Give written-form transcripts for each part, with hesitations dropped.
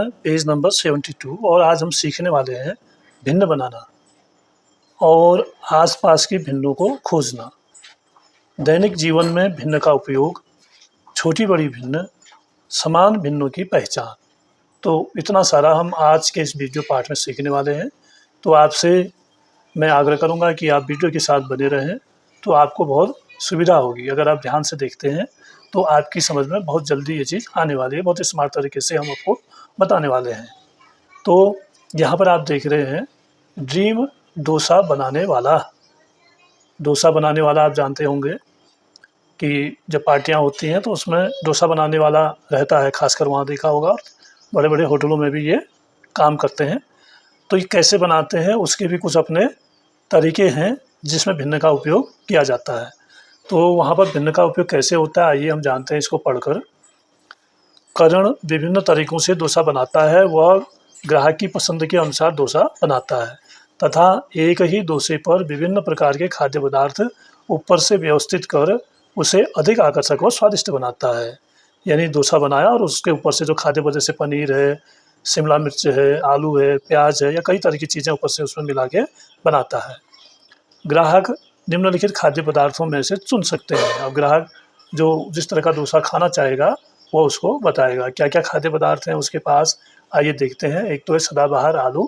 Page number 72 और आज हम सीखने वाले हैं भिन्न बनाना और आसपास की भिन्नों को खोजना। दैनिक जीवन में भिन्न का उपयोग, छोटी बड़ी भिन्न, समान भिन्नों की पहचान। तो इतना सारा हम आज के इस वीडियो पाठ में सीखने वाले हैं। तो आपसे मैं आग्रह करूंगा कि आप वीडियो के साथ बने रहें, तो आपको बहुत सुविधा होगी। अगर आप ध्यान से देखते हैं तो आपकी समझ में बहुत जल्दी ये चीज़ आने वाली है। बहुत स्मार्ट तरीके से हम आपको बताने वाले हैं। तो यहाँ पर आप देख रहे हैं ड्रीम डोसा बनाने वाला। डोसा बनाने वाला आप जानते होंगे कि जब पार्टियाँ होती हैं तो उसमें डोसा बनाने वाला रहता है, खासकर वहाँ देखा होगा। बड़े बड़े होटलों में भी ये काम करते हैं। तो ये कैसे बनाते हैं उसके भी कुछ अपने तरीके हैं जिसमें भिन्न का उपयोग किया जाता है। तो वहाँ पर भिन्न का उपयोग कैसे होता है आइए हम जानते हैं इसको पढ़कर। करण विभिन्न तरीकों से डोसा बनाता है, वह ग्राहक की पसंद के अनुसार डोसा बनाता है तथा एक ही डोसे पर विभिन्न प्रकार के खाद्य पदार्थ ऊपर से व्यवस्थित कर उसे अधिक आकर्षक और स्वादिष्ट बनाता है। यानी डोसा बनाया और उसके ऊपर से जो खाद्य पदार्थ जैसे पनीर है, शिमला मिर्च है, आलू है, प्याज है या कई तरह की चीज़ें ऊपर से उसमें मिला के बनाता है। ग्राहक निम्नलिखित खाद्य पदार्थों में से चुन सकते हैं। अब ग्राहक जो जिस तरह का डोसा खाना चाहेगा वो उसको बताएगा। क्या क्या खाद्य पदार्थ हैं उसके पास आइए देखते हैं। एक तो है सदाबहार आलू,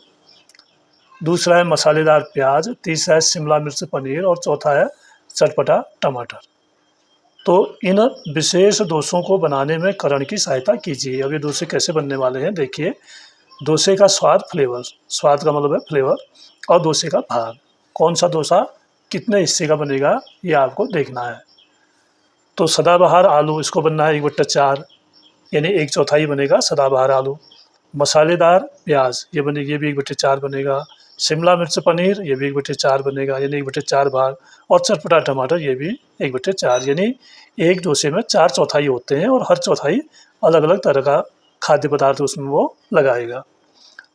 दूसरा है मसालेदार प्याज, तीसरा है शिमला मिर्च पनीर और चौथा है चटपटा टमाटर। तो इन विशेष डोसों को बनाने में करण की सहायता कीजिए। अब ये डोसे कैसे बनने वाले हैं देखिए। डोसे का स्वाद, फ्लेवर, स्वाद का मतलब है फ्लेवर, और डोसे का भाग, कौन सा डोसा कितने हिस्से का बनेगा ये आपको देखना है। तो सदाबहार आलू इसको बनना है 1/4, यानी 1/4 बनेगा सदाबहार आलू। मसालेदार प्याज ये भी 1/4 बनेगा। शिमला मिर्च पनीर ये भी 1/4 बनेगा, यानी 1/4 भाग। और चटपटा टमाटर ये भी 1/4, यानी एक डोसे में 4 चौथाई होते हैं और हर चौथाई अलग अलग तरह का खाद्य पदार्थ उसमें वो लगाएगा।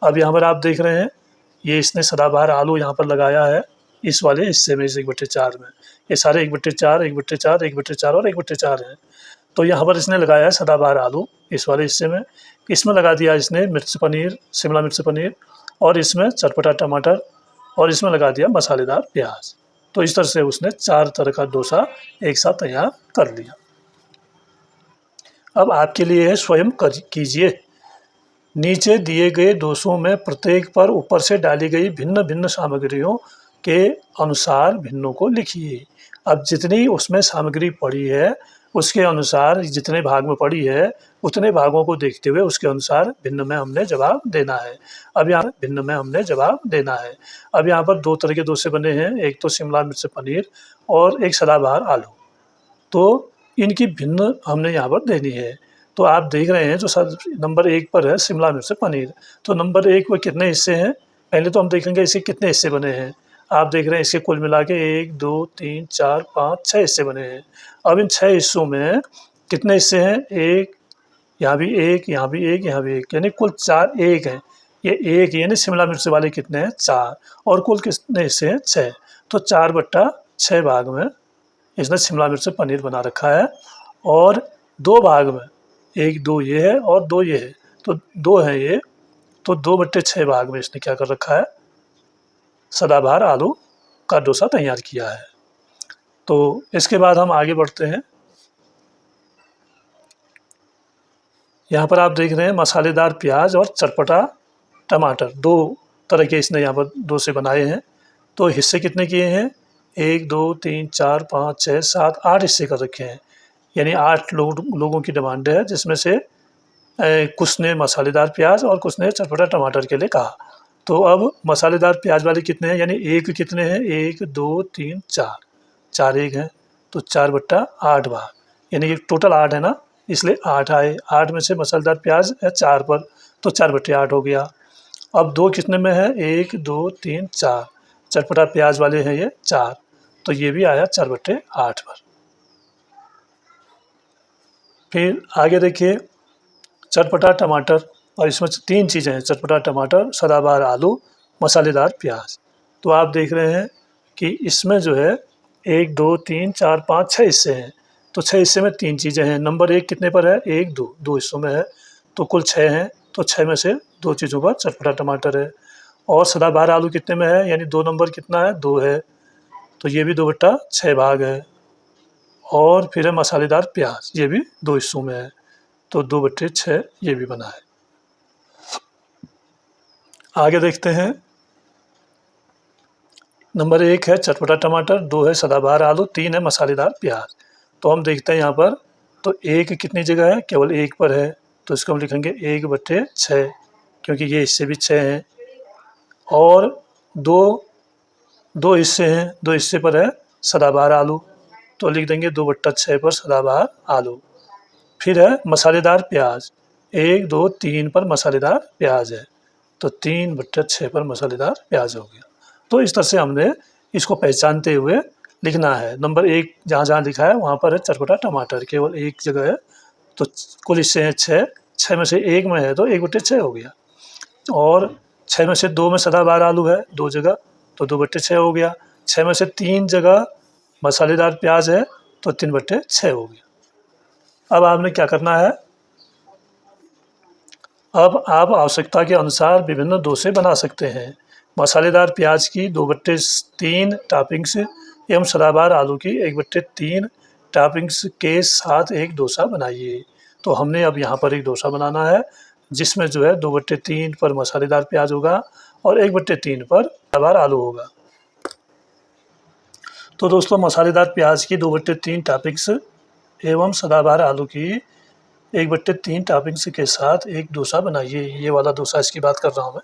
अब यहाँ पर आप देख रहे हैं ये इसने सदाबहार आलू यहाँ पर लगाया है इस वाले हिस्से में, इस 1/4 में। ये सारे 1/4, 1/4, 1/4 और 1/4 हैं। तो यहाँ पर इसने लगाया है सदाबहार आलू इस वाले हिस्से में। इसमें लगा दिया इसने मिर्च पनीर, शिमला मिर्च पनीर, और इसमें चटपटा टमाटर, और इसमें लगा दिया मसालेदार प्याज। तो इस तरह से उसने 4 तरह का डोसा एक साथ तैयार कर लिया। अब आपके लिए है स्वयं कीजिए। नीचे दिए गए डोसों में प्रत्येक पर ऊपर से डाली गई भिन्न भिन्न सामग्रियों के अनुसार भिन्नों को लिखिए। अब जितनी उसमें सामग्री पड़ी है उसके अनुसार, जितने भाग में पड़ी है उतने भागों को देखते हुए उसके अनुसार भिन्न में हमने जवाब देना है। अब यहाँ भिन्न में हमने जवाब देना है। अब यहाँ पर 2 तरह के डोसे बने हैं, एक तो शिमला मिर्च पनीर और एक सदाबहार आलू। तो इनकी भिन्न हमने यहाँ पर देनी है। तो आप देख रहे हैं जो नंबर 1 पर है शिमला मिर्च पनीर, तो नंबर 1 में कितने हिस्से हैं पहले तो हम देखेंगे इसके कितने हिस्से बने हैं। आप देख रहे हैं इसके कुल मिला के 1 2 3 4 5 6 हिस्से बने हैं। अब इन 6 हिस्सों में कितने हिस्से हैं, 1, यहाँ भी 1, यहाँ भी 1, यहाँ भी 1, यानी कुल 4 1 हैं। ये 1 यानी शिमला मिर्च वाले कितने हैं, 4, और कुल कितने हिस्से हैं, 6। तो 4/6 भाग में इसने शिमला मिर्च पनीर बना रखा है। और 2 भाग में, 1 2 ये है और 2 ये है, तो 2 है ये, तो 2/6 भाग में इसने क्या कर रखा है, सदाबहार आलू का डोसा तैयार किया है। तो इसके बाद हम आगे बढ़ते हैं। यहाँ पर आप देख रहे हैं मसालेदार प्याज और चटपटा टमाटर, 2 तरह के इसने यहाँ पर डोसे बनाए हैं। तो हिस्से कितने किए हैं, 1 2 3 4 5 6 7 8 हिस्से कर रखे हैं, यानी 8 लोगों की डिमांड है, जिसमें से कुछ ने मसालेदार प्याज और कुछ ने चटपटा टमाटर के लिए कहा। तो अब मसालेदार प्याज वाले कितने हैं, यानी 1 कितने हैं, 1 2 3 4, 4 1 हैं, तो 4/8 भाग, यानी ये टोटल 8 है ना, इसलिए 8 आए। 8 में से मसालेदार प्याज है 4 पर, तो 4/8 हो गया। अब 2 कितने में है, 1 2 3 4, चटपटा प्याज वाले हैं ये 4, तो ये भी आया 4/8 पर। फिर आगे देखिए चटपटा टमाटर, और इसमें 3 चीज़ें हैं, चटपटा टमाटर, सदाबहार आलू, मसालेदार प्याज। तो आप देख रहे हैं कि इसमें जो है 1 2 3 4 5 6 हिस्से हैं, तो 6 हिस्से में 3 चीज़ें हैं। नंबर 1 कितने पर है, 1 2 2 हिस्सों में है, तो कुल 6 हैं, तो 6 में से 2 चीज़ों पर चटपटा टमाटर है। और सदाबहार आलू कितने में है, यानी 2 नंबर कितना है, 2 है, तो ये भी 2/6 भाग है। और फिर है मसालेदार प्याज, ये भी 2 हिस्सों में है, तो 2/6 ये भी बना है। आगे देखते हैं। नंबर 1 है चटपटा टमाटर, 2 है सदाबहार आलू, 3 है मसालेदार प्याज। तो हम देखते हैं यहाँ पर, तो 1 कितनी जगह है, केवल 1 पर है, तो इसको हम लिखेंगे 1/6, क्योंकि ये हिस्से भी 6 हैं। और दो हिस्से हैं, 2 हिस्से पर है सदाबहार आलू, तो लिख देंगे 2/6 पर सदाबहार आलू। फिर है मसालेदार प्याज, 1 2 3 पर मसालेदार प्याज है, तो 3/6 पर मसालेदार प्याज हो गया। तो इस तरह से हमने इसको पहचानते हुए लिखना है। नंबर 1 जहाँ जहाँ लिखा है वहाँ पर है चटपटा टमाटर, केवल 1 जगह है, तो कुल हिस्से हैं 6, 6 में से 1 में है तो 1/6 हो गया। और 6 में से 2 में सदाबहार आलू है, 2 जगह, तो 2/6 हो गया। 6 में से 3 जगह मसालेदार प्याज है, तो 3/6 हो गया। अब आपने क्या करना है, अब आप आवश्यकता के अनुसार विभिन्न डोसे बना सकते हैं। मसालेदार प्याज की 2/3 टॉपिंग्स एवं सदाबहार आलू की 1/3 टॉपिंग्स के साथ एक डोसा बनाइए। तो हमने अब यहाँ पर एक डोसा बनाना है, जिसमें जो है 2/3 पर मसालेदार प्याज होगा और 1/3 पर सदाबहार आलू होगा। तो दोस्तों, मसालेदार प्याज की 2/3 टॉपिंग्स एवं सदाबहार आलू की 1/3 टॉपिंग्स के साथ एक डोसा बनाइए। ये वाला डोसा इसकी बात कर रहा हूँ मैं।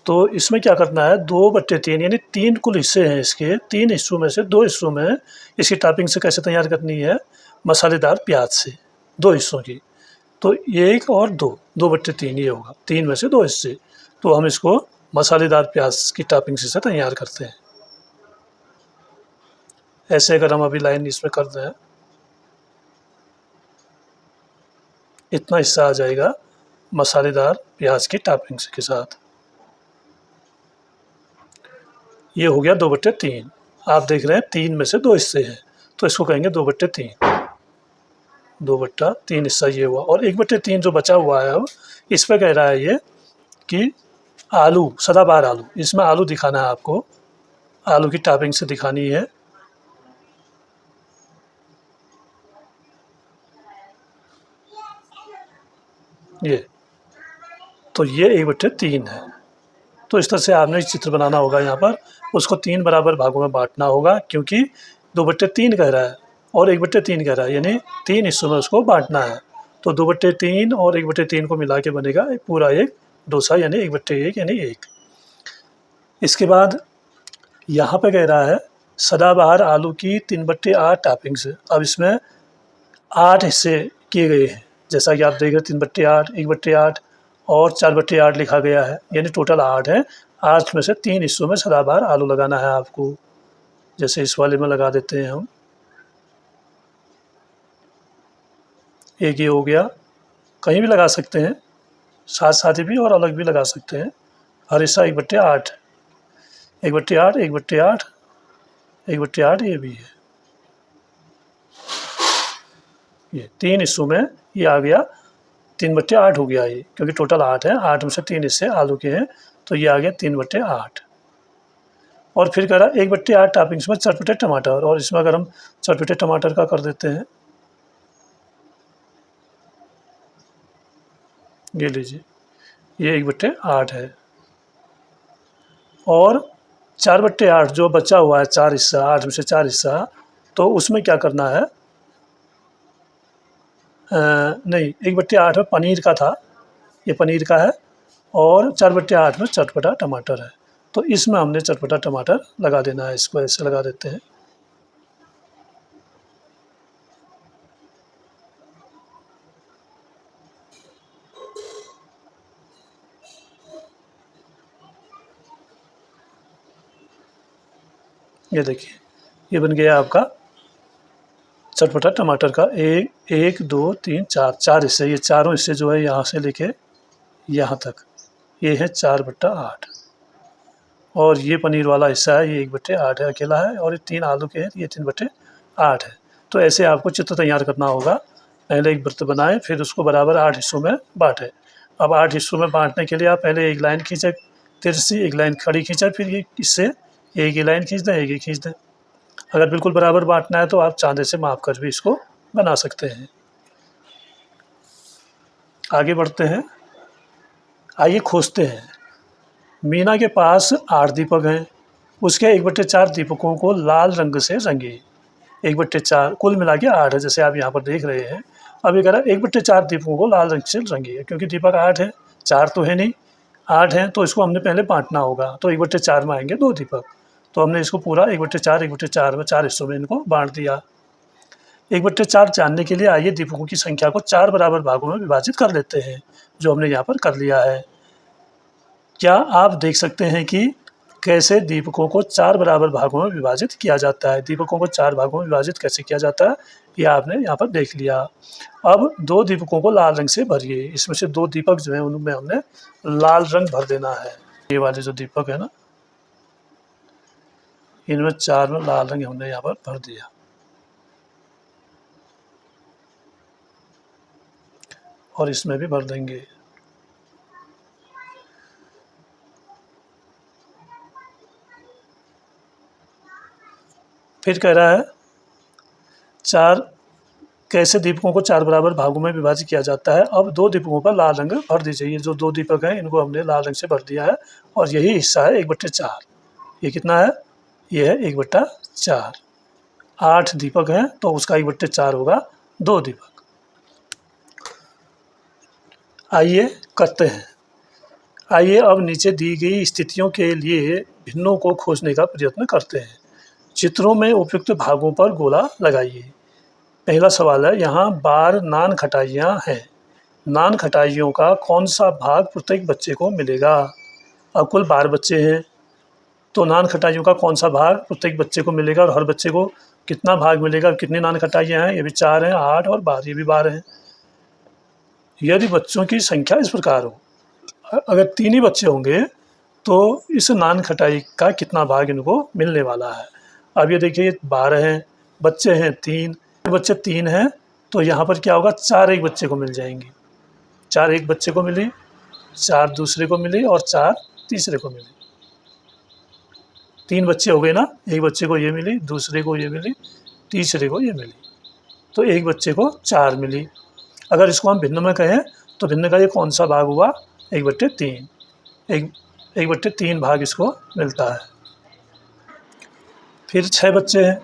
तो इसमें क्या करना है, 2/3 यानी 3 कुल हिस्से हैं इसके, 3 हिस्सों में से 2 हिस्सों में इसकी टॉपिंग से कैसे तैयार करनी है, मसालेदार प्याज से 2 हिस्सों की। तो 1 और 2, 2/3 ये होगा, 3 में से 2 हिस्से। तो हम इसको मसालेदार प्याज की टॉपिंग से तैयार करते हैं। ऐसे अगर हम अभी लाइन इसमें कर दें, इतना हिस्सा आ जाएगा मसालेदार प्याज की टॉपिंग्स के साथ। ये हो गया 2/3। आप देख रहे हैं 3 में से 2 हिस्से हैं, तो इसको कहेंगे 2/3। 2/3 हिस्सा ये हुआ, और 1/3 जो बचा हुआ है अब इस पर कह रहा है ये कि आलू, सदाबहार आलू, इसमें आलू दिखाना है आपको, आलू की टॉपिंग से दिखानी है। ये तो ये 1/3 है। तो इस तरह से आपने चित्र बनाना होगा यहाँ पर, उसको 3 बराबर भागों में बांटना होगा, क्योंकि 2/3 कह रहा है और 1/3 कह रहा है, यानी 3 हिस्सों में उसको बांटना है। तो 2/3 और 1/3 को मिला के बनेगा पूरा एक डोसा, यानी 1/1 यानी 1। इसके बाद यहाँ पे कह रहा है सदाबहार आलू की 3/8 टॉपिंग्स। अब इसमें 8 हिस्से किए गए हैं, जैसा कि आप देख रहे हैं 3/8, 1/8 और 4/8 लिखा गया है, यानी टोटल 8 है। 8 में से 3 हिस्सों में सदाबहार आलू लगाना है आपको, जैसे इस वाले में लगा देते हैं हम। एक ये हो गया, कहीं भी लगा सकते हैं, साथ साथ भी और अलग भी लगा सकते हैं। हर हिस्सा 1/8, 1/8, 1/8, 1/8 ये भी है। ये 3 हिस्सों में ये आ गया, 3/8 हो गया ये, क्योंकि टोटल 8 है, 8 में से 3 हिस्से आलू के हैं, तो ये आ गया 3/8। और फिर कह रहा है 1/8 टॉपिंग्स में चटपटे टमाटर, और इसमें अगर हम चटपटे टमाटर का कर देते हैं, ये लीजिए, ये 1/8 है। और 4/8 जो बचा हुआ है, 4 हिस्सा, 8 में से 4 हिस्सा, तो उसमें क्या करना है, नहीं, 1/8 में पनीर का था, ये पनीर का है, और 4/8 में चटपटा टमाटर है। तो इसमें हमने चटपटा टमाटर लगा देना है, इसको ऐसे लगा देते हैं। ये देखिए, ये बन गया आपका चटपटा टमाटर का 1 2 3 4 4 हिस्से। ये चारों हिस्से जो है यहाँ से लेके यहाँ तक, ये है 4/8। और ये पनीर वाला हिस्सा है, ये 1/8 है, अकेला है, और ये 3 आलू के हैं, ये 3/8 है। तो ऐसे आपको चित्र तैयार करना होगा। पहले एक वृत्त बनाएं, फिर उसको बराबर 8 हिस्सों में बांटें। अब 8 हिस्सों में बांटने के लिए आप पहले एक लाइन खींचे तिरछी, एक लाइन खड़ी खींचा, फिर ये इससे एक ही लाइन खींच दें, एक ही खींच दें। अगर बिल्कुल बराबर बांटना है तो आप चांदे से माप कर भी इसको बना सकते हैं। आगे बढ़ते हैं, आइए खोजते हैं। मीना के पास 8 दीपक हैं, उसके 1/4 दीपकों को लाल रंग से रंगे। 1/4 कुल मिला के 8 है, जैसे आप यहाँ पर देख रहे हैं। अब ये कह रहा है 1/4 दीपकों को लाल रंग से रंगे, क्योंकि दीपक 8 है, 4 तो है नहीं, 8 हैं, तो इसको हमने पहले बांटना होगा। तो 1/4 में आएंगे 2 दीपक, तो हमने इसको पूरा 1/4 में 4 हिस्सों में इनको बांट दिया। 1/4 जानने के लिए आइए दीपकों की संख्या को 4 बराबर भागों में विभाजित कर लेते हैं, जो हमने यहाँ पर कर लिया है। क्या आप देख सकते हैं कि कैसे दीपकों को 4 बराबर भागों में विभाजित किया जाता है? दीपकों को 4 भागों में विभाजित कैसे किया जाता है, ये आपने यहाँ पर देख लिया। अब 2 दीपकों को लाल रंग से भरिए। इसमें से 2 दीपक जो हैं उनमें हमने लाल रंग भर देना है। ये वाले जो दीपक है ना, इनमें 4 में लाल रंग हमने यहाँ पर भर दिया। और इसमें भी भर देंगे। फिर कह रहा है 4 कैसे दीपकों को 4 बराबर भागों में विभाजित किया जाता है। अब 2 दीपकों पर लाल रंग भर दीजिए। ये जो 2 दीपक हैं इनको हमने लाल रंग से भर दिया है, और यही हिस्सा है 1/4। ये कितना है? ये है 1/4। 8 दीपक हैं तो उसका 1/4 होगा 2 दीपक। आइए करते हैं। आइए अब नीचे दी गई स्थितियों के लिए भिन्नों को खोजने का प्रयत्न करते हैं। चित्रों में उपयुक्त भागों पर गोला लगाइए। पहला सवाल है, यहाँ 12 नान खटाइयाँ हैं। नान खटाइयों का कौन सा भाग प्रत्येक बच्चे को मिलेगा? अब कुल 12 बच्चे हैं, तो नान खटाइयों का कौन सा भाग प्रत्येक बच्चे को मिलेगा, और हर बच्चे को कितना भाग मिलेगा? कितनी नान खटाइयाँ हैं? ये भी 4 हैं, 8 और 12, ये भी 12 हैं। यदि बच्चों की संख्या इस प्रकार हो, अगर 3 ही बच्चे होंगे तो इस नान खटाई का कितना भाग इनको मिलने वाला है? अब ये देखिए 12 हैं, बच्चे हैं 3, बच्चे 3 हैं, तो यहाँ पर क्या होगा? 4 एक बच्चे को मिल जाएंगी। 4 एक बच्चे को मिली, 4 दूसरे को मिली और 4 तीसरे को मिली। 3 बच्चे हो गए ना, एक बच्चे को ये मिली, दूसरे को ये मिली, तीसरे को ये मिली, तो एक बच्चे को 4 मिली। अगर इसको हम भिन्न में कहें तो भिन्न का ये कौन सा भाग हुआ? 1/3। 1/3 भाग इसको मिलता है। फिर 6 बच्चे हैं।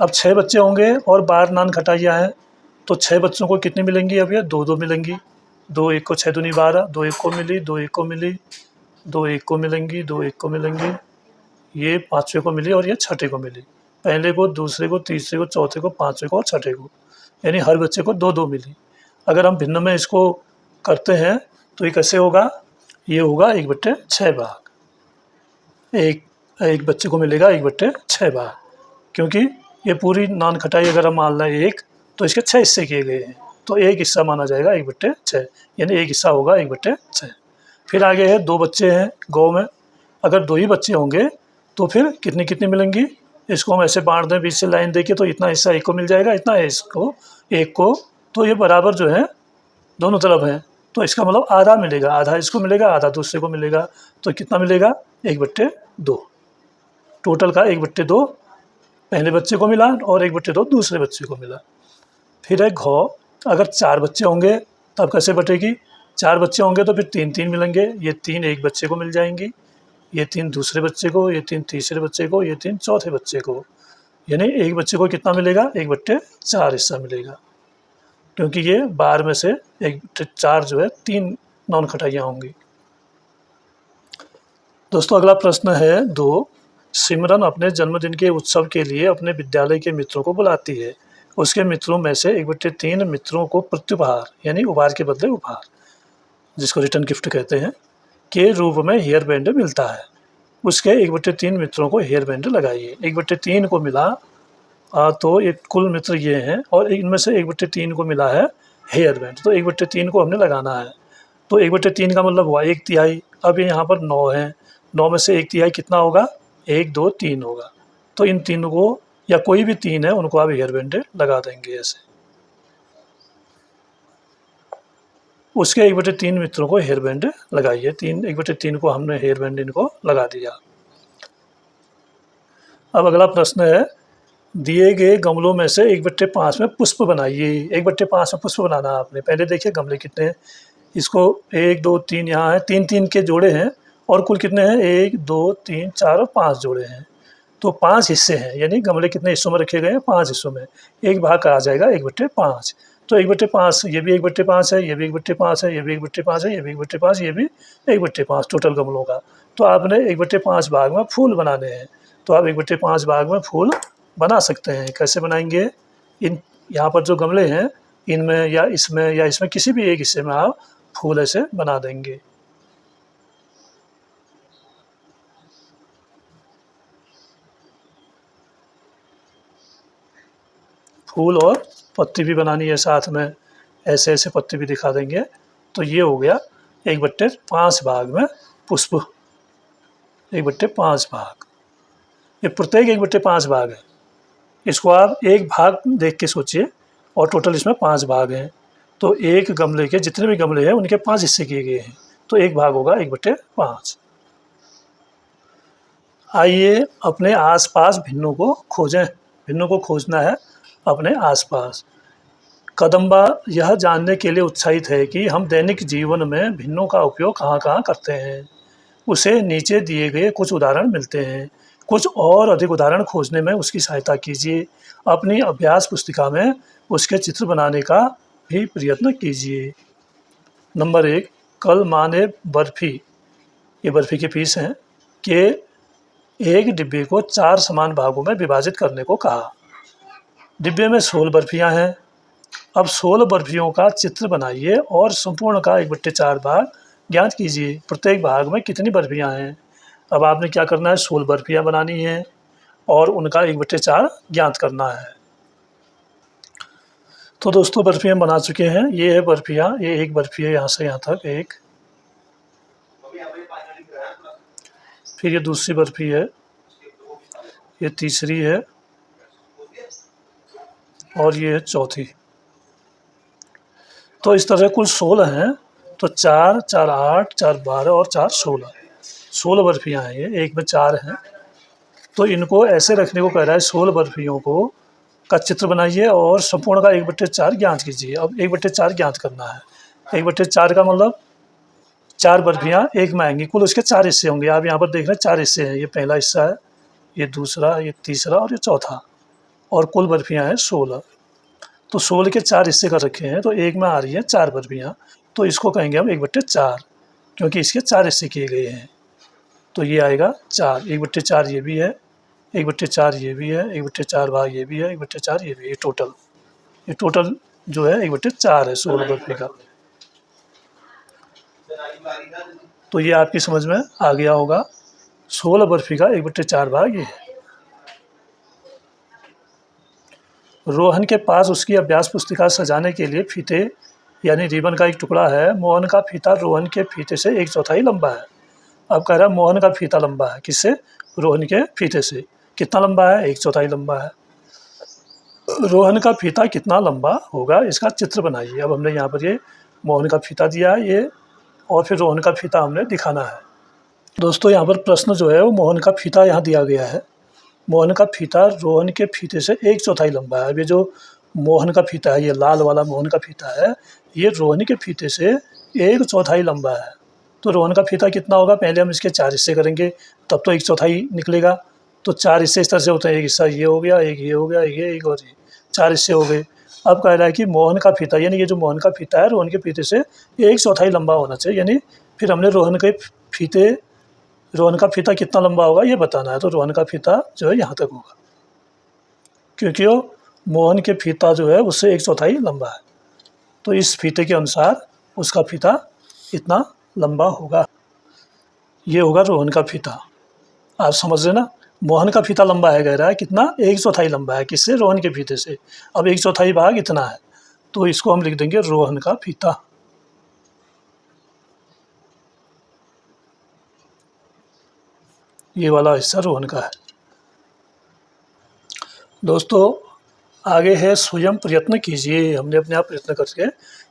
अब 6 बच्चे होंगे और 12 नान खटाइयाँ हैं, तो 6 बच्चों को कितनी मिलेंगी? अब ये 2-2 मिलेंगी। 2 1 को 6 दूनी 12, 2 1 को मिली, 2 1 को मिली, 2 1 को मिलेंगी, 2 1 को मिलेंगी, ये 5वें को मिली और ये 6ठे को मिली। पहले को, दूसरे को, तीसरे को, चौथे को, 5वें को और 6ठे को, यानी हर बच्चे को 2-2 मिली। अगर हम भिन्न में इसको करते हैं तो ये कैसे होगा? ये होगा 1/6 भाग। एक बच्चे को मिलेगा 1/6 भाग, क्योंकि ये पूरी नान खटाई अगर हम मान लें 1, तो इसके 6 हिस्से किए गए हैं, तो एक हिस्सा माना जाएगा 1/6, यानी एक हिस्सा होगा 1/6। फिर आगे है 2 बच्चे हैं गौ में। अगर 2 ही बच्चे होंगे तो फिर कितनी कितनी मिलेंगी? इसको हम ऐसे बांट दें, बीच से लाइन देके, तो इतना हिस्सा एक को मिल जाएगा, इतना है इसको एक को, तो ये बराबर जो है दोनों तरफ है, तो इसका मतलब आधा मिलेगा, आधा इसको मिलेगा, आधा दूसरे को मिलेगा, तो कितना मिलेगा? 1/2। टोटल का 1/2 पहले बच्चे को मिला और 1/2 दूसरे बच्चे को मिला। फिर है घौ। अगर 4 बच्चे होंगे तब कैसे बटेगी? 4 बच्चे होंगे तो फिर 3-3 मिलेंगे। ये 3 एक बच्चे को मिल जाएंगी, ये 3 दूसरे बच्चे को, ये 3 तीसरे बच्चे को, ये 3 चौथे बच्चे को, यानी एक बच्चे को कितना मिलेगा? 1/4 हिस्सा मिलेगा, क्योंकि ये 12 में से 1/4 जो है 3 नान खटाइयाँ होंगी। दोस्तों अगला प्रश्न है 2। सिमरन अपने जन्मदिन के उत्सव के लिए अपने विद्यालय के मित्रों को बुलाती है। उसके मित्रों में से 1/3 मित्रों को प्रत्युपहार, यानी उपहार के बदले उपहार, जिसको रिटर्न गिफ्ट कहते हैं, के रूप में हेयर बैंड मिलता है। उसके 1/3 मित्रों को हेयर बैंड लगाइए। 1/3 को मिला, तो ये कुल मित्र ये हैं, और इनमें से 1/3 को मिला है हेयर बैंड, तो 1/3 को हमने लगाना है। तो 1/3 का मतलब हुआ 1/3। अब ये यहाँ पर 9 हैं, 9 में से 1/3 कितना होगा? 1 2 3 होगा, तो इन तीनों को, या कोई भी 3 है उनको आप हेयर बैंड लगा देंगे ऐसे। उसके 1/3 मित्रों को हेयर बैंड लगाइए। 1/3 को हमने हेयर बैंड इनको लगा दिया। अब अगला प्रश्न है, दिए गए गमलों में से 1/5 में पुष्प बनाइए। 1/5 में पुष्प बनाना है आपने। पहले देखिए गमले कितने हैं, इसको 1 2 3 यहाँ है, 3 के जोड़े हैं और कुल कितने हैं 1 2 3 4 और 5 जोड़े हैं। तो 5 हिस्से हैं, यानी गमले कितने हिस्सों में रखे गए हैं 5 हिस्सों में। एक भाग का आ जाएगा 1/5। तो 1/5 ये भी 1/5 है, ये भी 1/5 है, ये भी 1/5 है, ये भी 1/5, ये भी 1/5 टोटल गमलों का। तो आपने 1/5 भाग में फूल बनाने हैं। तो आप 1/5 भाग में फूल बना सकते हैं। कैसे बनाएंगे, इन यहाँ पर जो गमले हैं इनमें या इसमें किसी भी एक हिस्से में आप फूल ऐसे बना देंगे। फूल और पत्ती भी बनानी है साथ में, ऐसे ऐसे पत्ती भी दिखा देंगे। तो ये हो गया 1/5 भाग में पुष्प। 1/5 भाग, ये प्रत्येक 1/5 भाग है। इसको आप एक भाग देख के सोचिए, और टोटल इसमें 5 भाग हैं। तो एक गमले के जितने भी गमले हैं उनके 5 हिस्से किए गए हैं। तो एक भाग होगा 1/5। आइए अपने आसपास भिन्नों को खोजें। भिन्नों को खोजना है अपने आसपास। कदम्बा यह जानने के लिए उत्साहित है कि हम दैनिक जीवन में भिन्नों का उपयोग कहाँ कहाँ करते हैं। उसे नीचे दिए गए कुछ उदाहरण मिलते हैं। कुछ और अधिक उदाहरण खोजने में उसकी सहायता कीजिए। अपनी अभ्यास पुस्तिका में उसके चित्र बनाने का भी प्रयत्न कीजिए। नंबर 1, कल माँ ने बर्फ़ी, ये बर्फ़ी के पीस हैं, के एक डिब्बे को 4 समान भागों में विभाजित करने को कहा। डिब्बे में 16 बर्फियाँ हैं। अब 16 बर्फियों का चित्र बनाइए और संपूर्ण का 1/4 भाग ज्ञात कीजिए। प्रत्येक भाग में कितनी बर्फियाँ हैं। अब आपने क्या करना है, 16 बर्फियाँ बनानी हैं और उनका 1/4 ज्ञात करना है। तो दोस्तों बर्फियाँ बना चुके हैं। ये है बर्फियाँ, ये एक बर्फी है यहाँ से यहाँ तक एक, फिर ये दूसरी बर्फी है, ये तीसरी है और ये है चौथी। तो इस तरह कुल 16 हैं। तो 4 4 8 4 12 और 4 16, 16 बर्फियाँ हैं। ये एक में 4 हैं। तो इनको ऐसे रखने को कह रहा है, 16 बर्फियों को का चित्र बनाइए और संपूर्ण का 1/4 ज्ञात कीजिए। अब 1/4 ज्ञात करना है। 1/4 का मतलब 4 बर्फियाँ एक में आएंगी, कुल उसके 4 हिस्से होंगे। आप यहाँ पर देख रहे हैं 4 हिस्से हैं। ये पहला हिस्सा है, ये दूसरा, ये तीसरा और ये चौथा, और कुल बर्फियाँ हैं 16। तो 16 के 4 हिस्से कर रखे हैं, तो एक में आ रही है 4 बर्फियाँ। तो इसको कहेंगे हम 1/4, क्योंकि इसके 4 हिस्से किए गए हैं। तो ये आएगा 4, 1/4 ये भी है, 1/4 ये भी है, 1/4 भाग ये भी है, 1/4 ये भी है। ये टोटल जो है 1/4 है 16 बर्फी का। तो ये आपकी समझ में आ गया होगा। 16 बर्फी का 1/4 भाग ये है। रोहन के पास उसकी अभ्यास पुस्तिका सजाने के लिए फीते यानी रिबन का एक टुकड़ा है। मोहन का फीता रोहन के फीते से 1/4 लंबा है। अब कह रहा है मोहन का फीता लंबा है किससे, रोहन के फीते से। कितना लंबा है, 1/4 लंबा है। रोहन का फीता कितना लंबा होगा, इसका चित्र बनाइए। अब हमने यहाँ पर ये मोहन का फीता दिया है ये, और फिर रोहन का फीता हमने दिखाना है। दोस्तों यहाँ पर प्रश्न जो है वो मोहन का फीता यहाँ दिया गया है। मोहन का फीता रोहन के फीते से 1/4 लंबा है। अब ये जो मोहन का फीता है, ये लाल वाला मोहन का फीता है, ये रोहन के फीते से 1/4 लंबा है। तो रोहन का फीता कितना होगा, पहले हम इसके 4 हिस्से करेंगे तब तो 1/4 निकलेगा। तो 4 हिस्से इस तरह से होते हैं, एक हिस्सा ये हो गया, एक ये हो गया, एक और ये, 4 हिस्से हो गए। अब कह रहा है कि मोहन का फीता यानी ये जो मोहन का फीता है रोहन के फीते से 1/4 लंबा होना चाहिए। यानी फिर हमने रोहन का फीता कितना लंबा होगा ये बताना है। तो रोहन का फीता जो है यहाँ तक होगा, क्योंकि वो मोहन के फीता जो है उससे 1/4 लंबा है। तो इस फीते के अनुसार उसका फीता इतना लंबा होगा। ये होगा रोहन का फीता। आप समझ रहे ना, मोहन का फीता लंबा है, कह रहा है कितना, 1/4 लंबा है किससे, रोहन के फीते से। अब 1/4 भाग इतना है, तो इसको हम लिख देंगे रोहन का फीता। ये वाला हिस्सा रोहन का है। दोस्तों आगे है स्वयं प्रयत्न कीजिए। हमने अपने आप प्रयत्न करके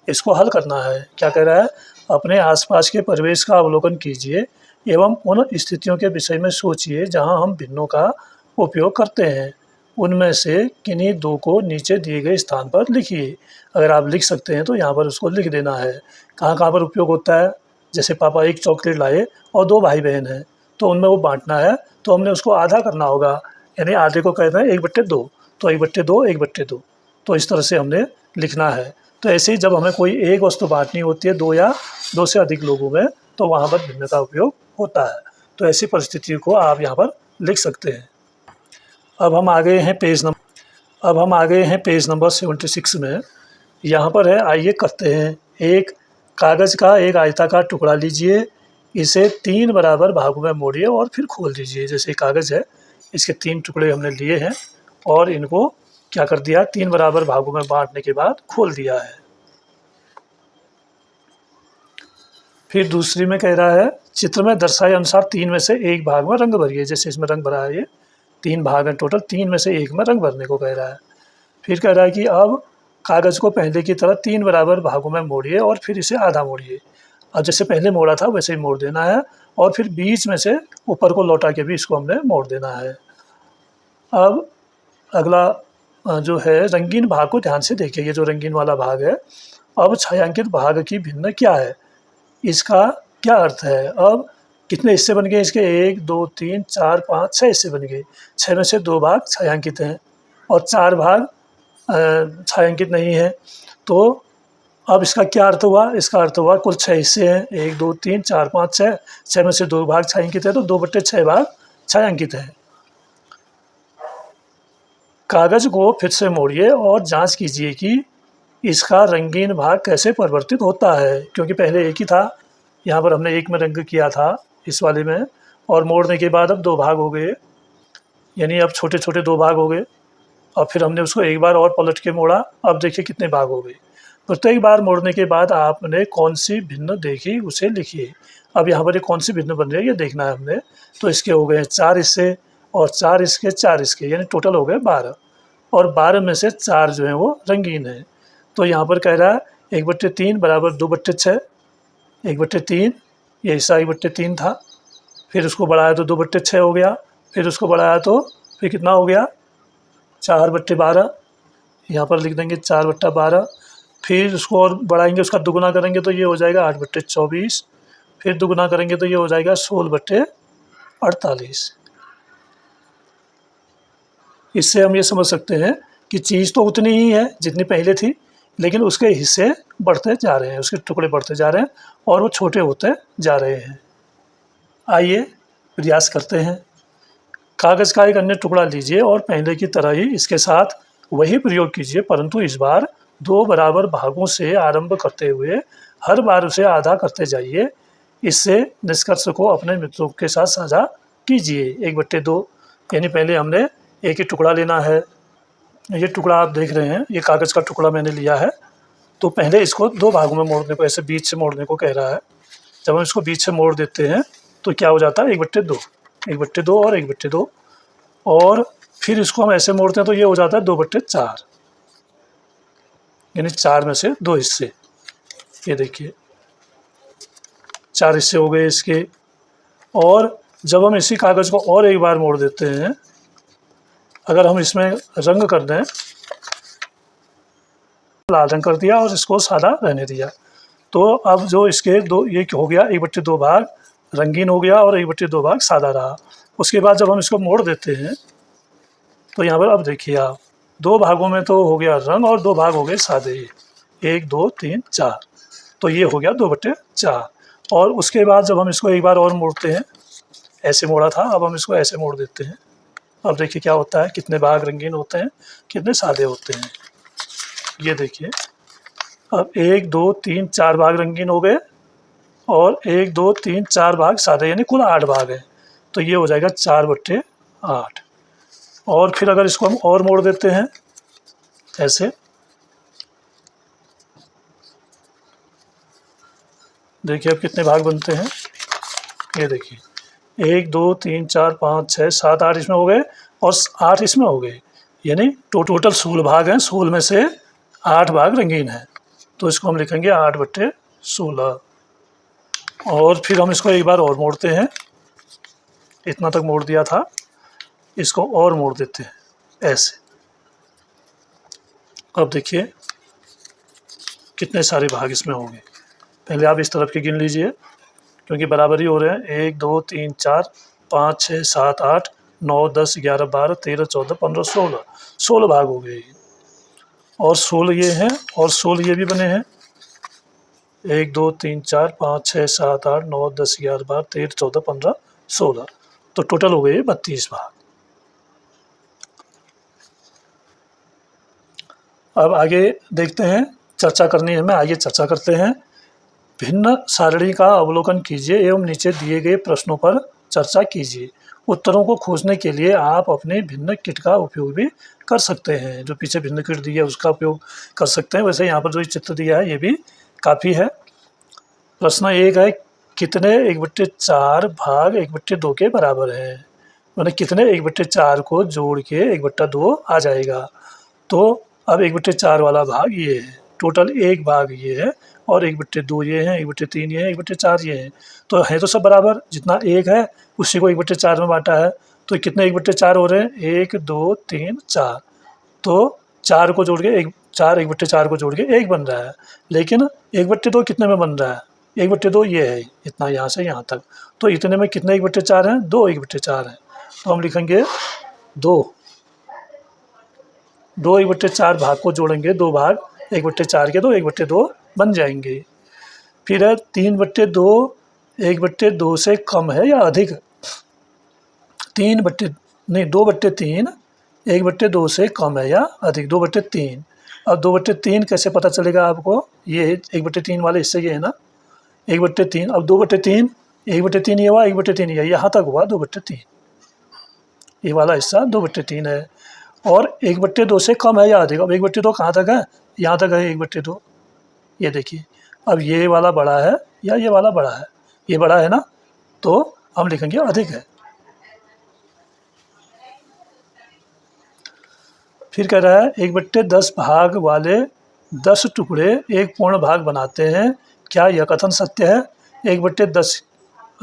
इसको हल करना है। क्या कह रहा है? अपने आसपास के परिवेश का अवलोकन कीजिए एवं उन स्थितियों के विषय में सोचिए जहां हम भिन्नों का उपयोग करते हैं। उनमें से किन्हीं दो को नीचे दिए गए स्थान पर लिखिए। अगर आप लिख सकते हैं तो यहाँ पर उसको लिख देना है। कहाँ-कहाँ पर उपयोग होता है? जैसे पापा एक चॉकलेट लाए और 2 भाई-बहन हैं, तो उनमें वो बाँटना है, तो हमने उसको आधा करना होगा। यानी आधे को कहते हैं 1/2, तो 1/2, 1/2। तो इस तरह से हमने लिखना है। तो ऐसे ही जब हमें कोई एक वस्तु बाँटनी होती है 2 या 2 से अधिक लोगों में, तो वहाँ पर भिन्न का उपयोग होता है। तो ऐसी परिस्थिति को आप यहाँ पर लिख सकते हैं। अब हम आ गए हैं पेज नंबर 76 में। यहाँ पर है, आइए करते हैं। एक कागज़ का एक आयताकार टुकड़ा लीजिए, इसे 3 बराबर भागों में मोड़िए और फिर खोल दीजिए। जैसे कागज़ है, इसके 3 टुकड़े हमने लिए हैं और इनको क्या कर दिया, 3 बराबर भागों में बाँटने के बाद खोल दिया है। फिर दूसरी में कह रहा है, चित्र में दर्शाए अनुसार 3 में से 1 भाग में रंग भरिए। जैसे इसमें रंग भरा है, ये 3 भाग हैं टोटल, 3 में से 1 में रंग भरने को कह रहा है। फिर कह रहा है कि अब कागज़ को पहले की तरह 3 बराबर भागों में मोड़िए और फिर इसे आधा मोड़िए। अब जैसे पहले मोड़ा था वैसे ही मोड़ देना है और फिर बीच में से ऊपर को लौटा के भी इसको हमने मोड़ देना है। अब अगला जो है रंगीन भाग को ध्यान से देखिए। ये जो रंगीन वाला भाग है, अब छायांकित भाग की भिन्न क्या है, इसका क्या अर्थ है? अब कितने हिस्से बन गए इसके? 1, 2, 3, 4, 5, 6 हिस्से बन गए। 6 में से 2 भाग छायांकित हैं और 4 भाग छायांकित नहीं है। तो अब इसका क्या अर्थ हुआ? इसका अर्थ हुआ कुल 6 हिस्से हैं, 1, 2, 3, 4, 5, 6। 6 में से 2 भाग छायांकित है, तो 2/6 भाग छायांकित है। कागज़ को फिर से मोड़िए और जांच कीजिए कि इसका रंगीन भाग कैसे परिवर्तित होता है, क्योंकि पहले एक ही था। यहाँ पर हमने एक में रंग किया था इस वाले में, और मोड़ने के बाद अब 2 भाग हो गए, यानी अब छोटे-छोटे 2 भाग हो गए। और फिर हमने उसको एक बार और पलट के मोड़ा, अब देखिए कितने भाग हो गए। प्रत्येक बार मोड़ने के बाद आपने कौन सी भिन्न देखी उसे लिखिए। अब यहाँ पर ये कौन सी भिन्न बन रही है ये देखना है हमने। तो इसके हो गए 4 हिस्से और 4 इसके 4 इसके, यानी टोटल हो गए 12, और 12 में से 4 जो हैं वो रंगीन है। तो यहाँ पर कह रहा है 1/3 बराबर 2/6। 1/3 ये हिस्सा 1/3 था, फिर उसको बढ़ाया तो 2/6 हो गया, फिर उसको बढ़ाया तो फिर कितना हो गया, 4/12। यहाँ पर लिख देंगे 4/12। फिर उसको और बढ़ाएंगे, उसका दुगुना करेंगे तो ये हो जाएगा 8/24। फिर दुगुना करेंगे तो ये हो जाएगा 16/48। इससे हम ये समझ सकते हैं कि चीज़ तो उतनी ही है जितनी पहले थी, लेकिन उसके हिस्से बढ़ते जा रहे हैं, उसके टुकड़े बढ़ते जा रहे हैं और वो छोटे होते जा रहे हैं। आइए प्रयास करते हैं। कागज़ का एक अन्य टुकड़ा लीजिए और पहले की तरह ही इसके साथ वही प्रयोग कीजिए, परंतु इस बार 2 बराबर भागों से आरंभ करते हुए हर बार उसे आधा करते जाइए। इससे निष्कर्ष को अपने मित्रों के साथ साझा कीजिए। 1/2, यानी पहले हमने एक ही टुकड़ा लेना है। ये टुकड़ा आप देख रहे हैं, ये कागज़ का टुकड़ा मैंने लिया है। तो पहले इसको 2 भागों में मोड़ने को, ऐसे बीच से मोड़ने को कह रहा है। जब हम इसको बीच से मोड़ देते हैं तो क्या हो जाता है, 1/2, 1/2 और 1/2, और फिर इसको हम ऐसे मोड़ते हैं तो ये हो जाता है 2/4, यानी 4 में से 2 हिस्से। ये देखिए 4 हिस्से हो गए इसके। और जब हम इसी कागज़ को और एक बार मोड़ देते हैं, अगर हम इसमें रंग कर दें, लाल रंग कर दिया और इसको सादा रहने दिया, तो अब जो इसके दो, ये हो गया 1/2 भाग रंगीन हो गया और 1/2 भाग सादा रहा। उसके बाद जब हम इसको मोड़ देते हैं तो यहाँ पर अब देखिए आप, 2 भागों में तो हो गया रंग और 2 भाग हो गए सादे। 1, 2, 3, 4, तो ये हो गया 2/4। और उसके बाद जब हम इसको एक बार और मोड़ते हैं, ऐसे मोड़ा था, अब हम इसको ऐसे मोड़ देते हैं। अब देखिए क्या होता है, कितने भाग रंगीन होते हैं, कितने सादे होते हैं। ये देखिए अब 1, 2, 3, 4 भाग रंगीन हो गए और 1, 2, 3, 4 भाग सादे, यानी कुल 8 भाग हैं। तो ये हो जाएगा 4/8। और फिर अगर इसको हम और मोड़ देते हैं ऐसे, देखिए अब कितने भाग बनते हैं। ये देखिए 1, 2, 3, 4, 5, 6, 7, 8 इसमें हो गए और 8 इसमें हो गए। यानी टोटल 16 भाग हैं, 16 में से 8 भाग रंगीन हैं, तो इसको हम लिखेंगे 8/16। और फिर हम इसको एक बार और मोड़ते हैं, इतना तक मोड़ दिया था, इसको और मोड़ देते हैं ऐसे। अब देखिए कितने सारे भाग इसमें होंगे। पहले आप इस तरफ के गिन लीजिए, क्योंकि बराबर ही हो रहे हैं। 1 2 3 4 5 6 7 8 9 10 11 12 13 14 15 16, 16 भाग हो गए। और 16 ये हैं, और 16 ये भी बने हैं। 1 2 3 4 5 6 7 8 9 10 11 12 13 14 15 16, तो टोटल हो गए 32 भाग। अब आगे देखते हैं, चर्चा करनी है हमें, आगे चर्चा करते हैं। भिन्न सारणी का अवलोकन कीजिए एवं नीचे दिए गए प्रश्नों पर चर्चा कीजिए। उत्तरों को खोजने के लिए आप अपने भिन्न किट का उपयोग भी कर सकते हैं। जो पीछे भिन्न किट दिया है उसका उपयोग कर सकते हैं। वैसे यहाँ पर जो चित्र दिया है ये भी काफ़ी है। प्रश्न 1 है, कितने 1/4 भाग 1/2 के बराबर हैं? मैंने कितने 1/4 को जोड़ के 1/2 आ जाएगा। तो अब 1/4 वाला भाग ये है, टोटल 1 भाग ये है, और 1/2 ये है, 1/3 ये है, 1/4 ये है। तो है तो सब बराबर, जितना 1 है उसी को 1/4 में बांटा है। तो कितने 1/4 हो रहे हैं? 1 2 3 4। तो 4 को जोड़ के 1/4 को जोड़ के 1 बन रहा है। लेकिन 1/2 कितने में बन रहा है? 1/2 ये है, इतना यहाँ से यहाँ तक। तो इतने में कितने 1/4 हैं? 2 1/4 हैं। तो हम लिखेंगे 2 1/4 भाग को जोड़ेंगे, 2 भाग 1/4 के, तो 1/2 बन जाएंगे। फिर है 3/2 1/2 से कम है या अधिक? 2/3 1/2 से कम है या अधिक? 2/3। अब 2/3 कैसे पता चलेगा आपको? ये 1/3 वाले हिस्से ये है ना, 1/3। अब 2/3 1/3 ये हुआ, 1/3 ये यहाँ तक हुआ 2/3, ये वाला हिस्सा 2/3 है। और 1/2 से कम है या अधिक? अब 1/2 कहाँ तक है? यहाँ तक है 1/2। ये देखिए, अब ये वाला बड़ा है या ये वाला बड़ा है? ये बड़ा है ना, तो हम लिखेंगे अधिक है। फिर कह रहा है 1/10 भाग वाले 10 टुकड़े एक पूर्ण भाग बनाते हैं, क्या यह कथन सत्य है? 1/10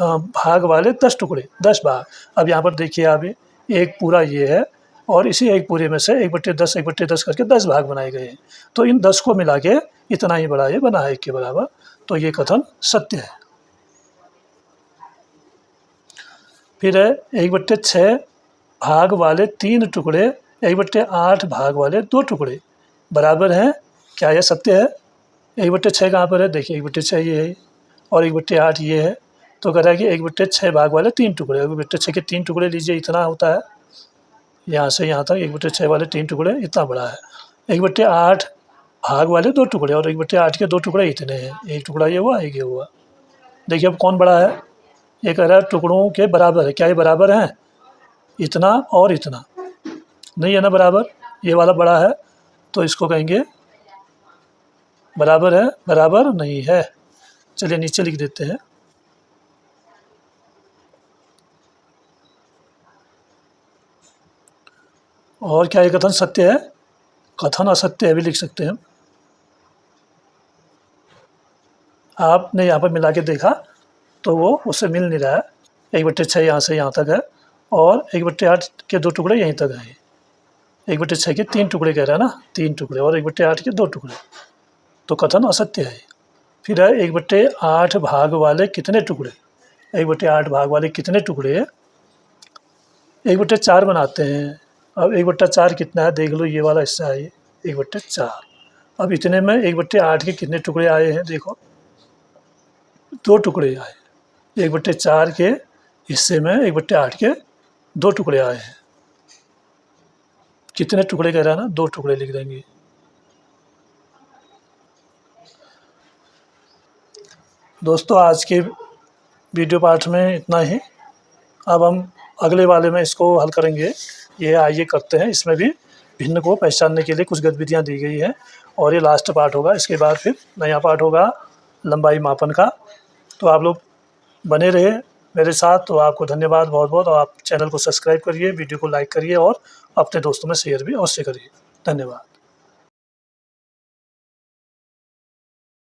भाग वाले 10 टुकड़े, 10 भाग। अब यहाँ पर देखिए आप, एक पूरा ये है, और इसी एक पूरे में से 1/10 करके 10 भाग बनाए गए हैं। तो इन 10 को मिला के इतना ही बड़ा ये बना है 1 के बराबर। तो ये कथन सत्य है। फिर है 1/6 भाग वाले 3 टुकड़े 1/8 भाग वाले 2 टुकड़े बराबर हैं, क्या यह सत्य है? 1/6 कहाँ पर है? देखिए 1/6 ये है, और 1/8 ये है। तो कह रहा है कि 1/6 भाग वाले 3 टुकड़े, 1/6 के 3 टुकड़े लीजिए, इतना होता है, यहाँ से यहाँ तक 1/6 वाले 3 टुकड़े इतना बड़ा है। 1/8 भाग वाले 2 टुकड़े, और 1/8 के 2 टुकड़े इतने हैं, एक टुकड़ा ये हुआ, एक ये हुआ। देखिए अब कौन बड़ा है? ये कह रहा है टुकड़ों के बराबर है, क्या ये बराबर हैं? इतना और इतना नहीं है ना बराबर, ये वाला बड़ा है, तो इसको कहेंगे बराबर है, बराबर नहीं है। चलिए नीचे लिख देते हैं। और क्या ये कथन सत्य है? कथन असत्य है भी लिख सकते हैं हम। आपने यहाँ पर मिला के देखा तो वो उससे मिल नहीं रहा है। 1/6 यहाँ से यहाँ तक है, और 1/8 के 2 टुकड़े यहीं तक हैं। 1/6 के 3 टुकड़े कह रहा है ना, 3 टुकड़े, और 1/8 के 2 टुकड़े, तो कथन असत्य है। फिर है 1/8 भाग वाले कितने टुकड़े? 1/8 भाग वाले कितने टुकड़े? 1/4 बनाते हैं। अब 1/4 कितना है देख लो, ये वाला हिस्सा है, ये 1/4। अब इतने में 1/8 के कितने टुकड़े आए हैं? देखो 2 टुकड़े आए। 1/4 के हिस्से में 1/8 के 2 टुकड़े आए हैं। कितने टुकड़े कह रहा है ना, 2 टुकड़े लिख देंगे। दोस्तों आज के वीडियो पाठ में इतना ही। अब हम अगले वाले में इसको हल करेंगे। ये आइए करते हैं। इसमें भी भिन्न को पहचानने के लिए कुछ गतिविधियाँ दी गई हैं, और ये लास्ट पार्ट होगा। इसके बाद फिर नया पार्ट होगा लंबाई मापन का। तो आप लोग बने रहे मेरे साथ। तो आपको धन्यवाद बहुत-बहुत, और आप चैनल को सब्सक्राइब करिए, वीडियो को लाइक करिए और अपने दोस्तों में शेयर भी अवश्य करिए। धन्यवाद।